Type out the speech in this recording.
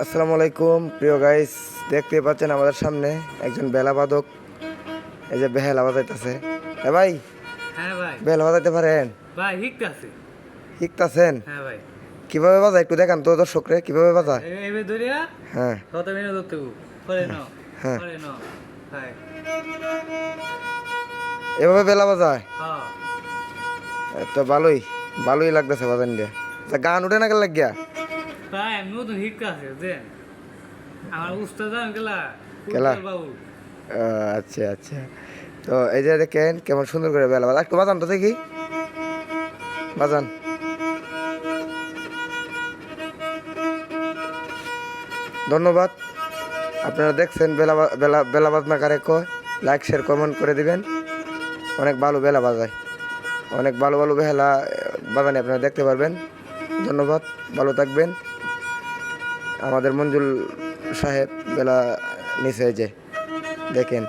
আসসালামু আলাইকুম প্রিয় গাইস, দেখতে পাচ্ছেন আমাদের সামনে একজন বেলা বাদক। এই যে বেহালা বাজাইতেছে। ভাই, হ্যাঁ ভাই। বেহালা বাজাইতে পারেন? ভাই শিখতাছি। শিখতাছেন? হ্যাঁ ভাই। কিভাবে বাজায় একটু দেখান তো দর্শকরে, কিভাবে বাজায়? এইভাবে ধরিয়া হ্যাঁ কত মিনিট ধরতে করে নাও হ্যাঁ, করে নাও। ভাই এভাবে বেলা বাজায়। হ্যাঁ তো ভালোই ভালোই লাগতেছে বাজান দিয়ে। তা গান উঠে না গেল লাগিয়া? ভাই আমি নতুন শিখতাছি বুঝছেন, আমার উস্তাদ জান গেলা গেলা? উজ্জ্বল বাবু। আচ্ছা আচ্ছা। তো এই যে দেখেন কেমন সুন্দর করে বেলা বাজা, একটু বাজান তো দেখি, বাজান। ধন্যবাদ। আপনারা দেখছেন বেলা বেলা বেলা বাজনা কারে কয়। লাইক শেয়ার কমেন্ট করে দিবেন। অনেক ভালো বেলা বাজায়, অনেক ভালো ভালো বেলা বাজানে আপনারা দেখতে পারবেন। ধন্যবাদ, ভালো থাকবেন। আমাদের মঞ্জুল সাহেব বেলা নিচে যে দেখেন।